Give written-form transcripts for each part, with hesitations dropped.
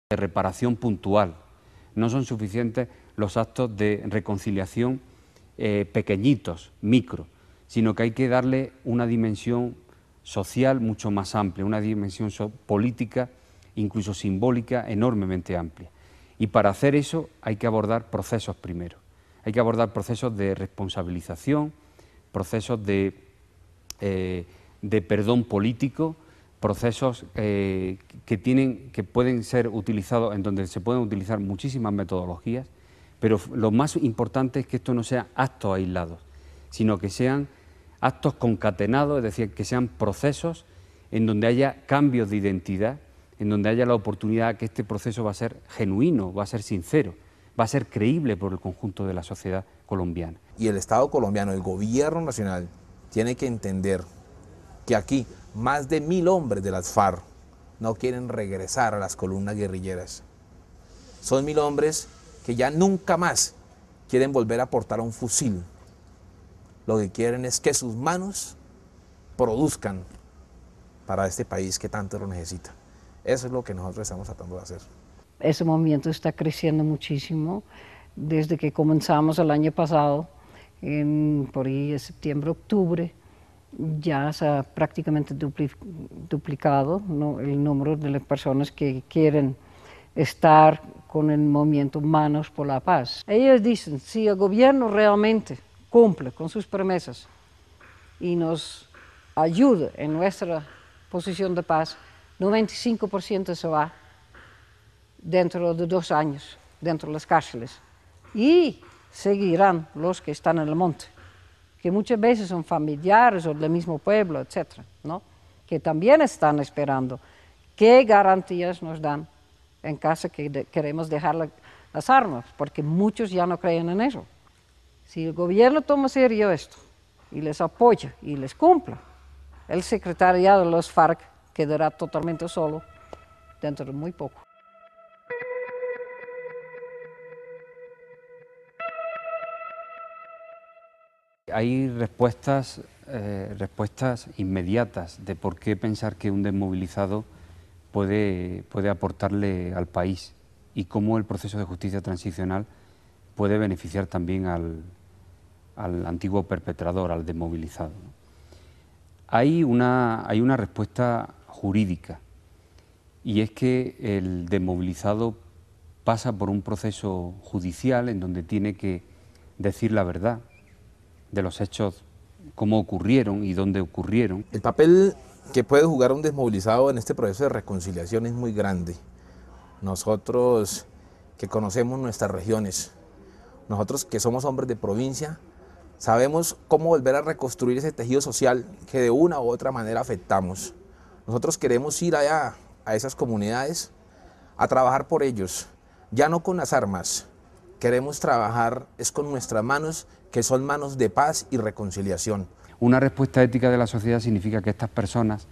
de reparación puntual. No son suficientes los actos de reconciliación pequeñitos, micro, sino que hay que darle una dimensión social mucho más amplia, una dimensión política, incluso simbólica, enormemente amplia. Y para hacer eso hay que abordar procesos primero. Hay que abordar procesos de responsabilización, procesos de perdón político, procesos que pueden ser utilizados, en donde se pueden utilizar muchísimas metodologías, pero lo más importante es que esto no sean actos aislados, sino que sean actos concatenados, es decir, que sean procesos en donde haya cambios de identidad, en donde haya la oportunidad que este proceso va a ser genuino, va a ser sincero, va a ser creíble por el conjunto de la sociedad colombiana. Y el Estado colombiano, el gobierno nacional, tiene que entender que aquí más de 1000 hombres de las FARC no quieren regresar a las columnas guerrilleras. Son 1000 hombres que ya nunca más quieren volver a portar un fusil. Lo que quieren es que sus manos produzcan para este país que tanto lo necesita. Eso es lo que nosotros estamos tratando de hacer. Ese movimiento está creciendo muchísimo desde que comenzamos el año pasado, por ahí en septiembre, octubre, ya se ha prácticamente duplicado, ¿no?, el número de las personas que quieren estar con el movimiento Manos por la Paz. Ellos dicen, si el gobierno realmente cumple con sus promesas y nos ayuda en nuestra posición de paz, 95% se va dentro de 2 años, dentro de las cárceles. Y seguirán los que están en el monte, que muchas veces son familiares o del mismo pueblo, etcétera, ¿no?, que también están esperando qué garantías nos dan en caso que queremos dejar las armas, porque muchos ya no creen en eso. Si el gobierno toma serio esto y les apoya y les cumpla, el secretariado de los FARC quedará totalmente solo dentro de muy poco. Hay respuestas inmediatas de por qué pensar que un desmovilizado puede aportarle al país y cómo el proceso de justicia transicional puede beneficiar también al antiguo perpetrador, al desmovilizado, ¿no? Hay una respuesta jurídica, y es que el desmovilizado pasa por un proceso judicial en donde tiene que decir la verdad de los hechos, cómo ocurrieron y dónde ocurrieron. El papel que puede jugar un desmovilizado en este proceso de reconciliación es muy grande. Nosotros que conocemos nuestras regiones, nosotros que somos hombres de provincia, sabemos cómo volver a reconstruir ese tejido social que de una u otra manera afectamos. Nosotros queremos ir allá a esas comunidades a trabajar por ellos, ya no con las armas. Queremos trabajar es con nuestras manos, que son manos de paz y reconciliación. Una respuesta ética de la sociedad significa que estas personas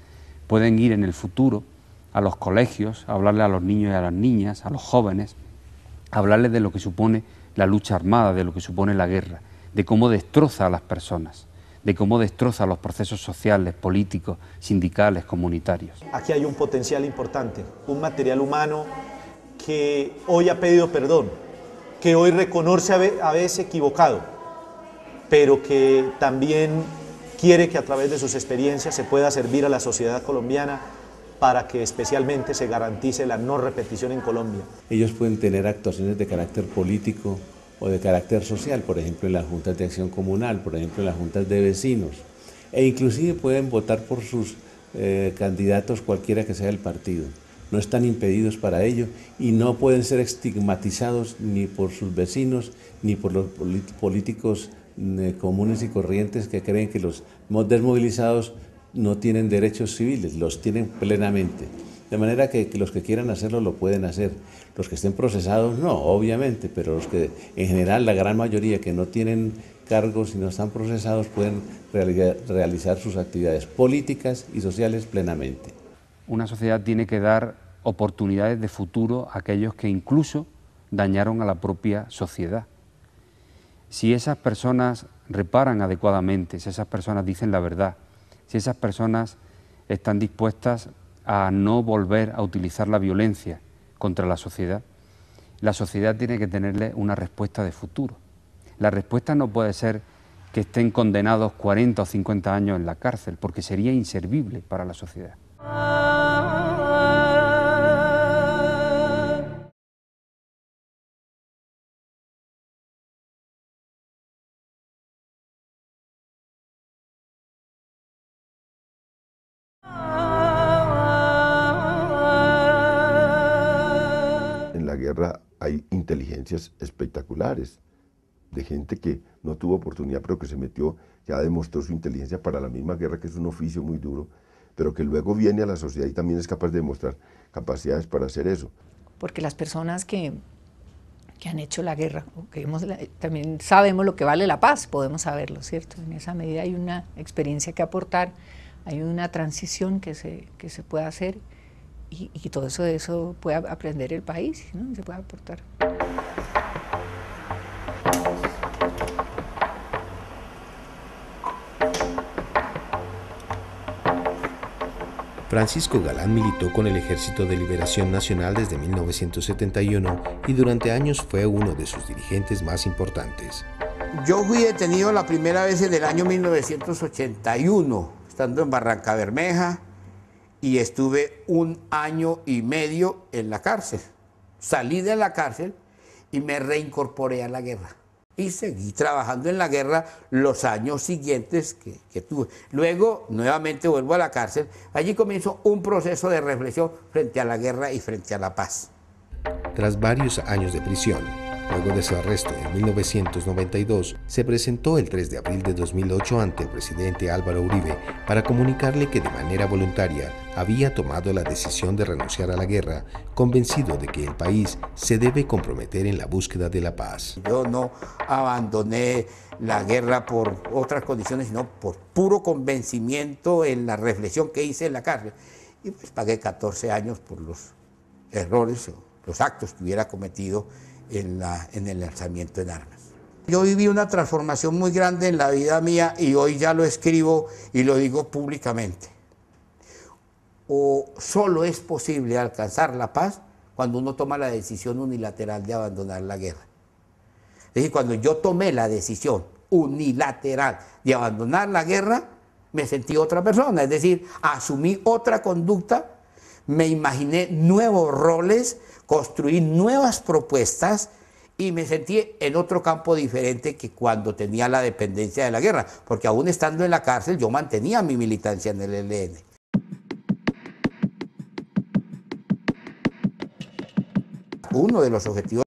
pueden ir en el futuro a los colegios, a hablarle a los niños y a las niñas, a los jóvenes, a hablarles de lo que supone la lucha armada, de lo que supone la guerra, de cómo destroza a las personas, de cómo destroza los procesos sociales, políticos, sindicales, comunitarios. Aquí hay un potencial importante, un material humano que hoy ha pedido perdón, que hoy reconoce haberse equivocado, pero que también quiere que a través de sus experiencias se pueda servir a la sociedad colombiana para que especialmente se garantice la no repetición en Colombia. Ellos pueden tener actuaciones de carácter político o de carácter social, por ejemplo en las juntas de acción comunal, por ejemplo en las juntas de vecinos, e inclusive pueden votar por sus candidatos cualquiera que sea el partido. No están impedidos para ello y no pueden ser estigmatizados ni por sus vecinos ni por los políticos comunes y corrientes que creen que los desmovilizados no tienen derechos civiles, los tienen plenamente. De manera que los que quieran hacerlo lo pueden hacer. Los que estén procesados no, obviamente, pero los que en general, la gran mayoría que no tienen cargos y no están procesados pueden realizar sus actividades políticas y sociales plenamente. Una sociedad tiene que dar oportunidades de futuro a aquellos que incluso dañaron a la propia sociedad. Si esas personas reparan adecuadamente, si esas personas dicen la verdad, si esas personas están dispuestas a no volver a utilizar la violencia contra la sociedad tiene que tenerle una respuesta de futuro. La respuesta no puede ser que estén condenados 40 o 50 años en la cárcel, porque sería inservible para la sociedad. En la guerra hay inteligencias espectaculares, de gente que no tuvo oportunidad pero que se metió, ya demostró su inteligencia para la misma guerra, que es un oficio muy duro, pero que luego viene a la sociedad y también es capaz de demostrar capacidades para hacer eso. Porque las personas que han hecho la guerra, también sabemos lo que vale la paz, podemos saberlo, ¿cierto? En esa medida hay una experiencia que aportar, hay una transición que se puede hacer y todo eso puede aprender el país, ¿no? Se puede aportar. Francisco Galán militó con el Ejército de Liberación Nacional desde 1971 y durante años fue uno de sus dirigentes más importantes. Yo fui detenido la primera vez en el año 1981, estando en Barrancabermeja, y estuve 1 año y medio en la cárcel. Salí de la cárcel y me reincorporé a la guerra. Y seguí trabajando en la guerra los años siguientes que tuve. Luego, nuevamente vuelvo a la cárcel. Allí comienzo un proceso de reflexión frente a la guerra y frente a la paz. Tras varios años de prisión, luego de su arresto en 1992, se presentó el 3 de abril de 2008 ante el presidente Álvaro Uribe para comunicarle que de manera voluntaria había tomado la decisión de renunciar a la guerra, convencido de que el país se debe comprometer en la búsqueda de la paz. Yo no abandoné la guerra por otras condiciones, sino por puro convencimiento en la reflexión que hice en la cárcel. Y pues pagué 14 años por los errores, los actos que hubiera cometido en el lanzamiento en armas. Yo viví una transformación muy grande en la vida mía y hoy ya lo escribo y lo digo públicamente. O solo es posible alcanzar la paz cuando uno toma la decisión unilateral de abandonar la guerra. Es decir, cuando yo tomé la decisión unilateral de abandonar la guerra, me sentí otra persona, es decir, asumí otra conducta, me imaginé nuevos roles, construí nuevas propuestas y me sentí en otro campo diferente que cuando tenía la dependencia de la guerra, porque aún estando en la cárcel yo mantenía mi militancia en el ELN. Uno de los objetivos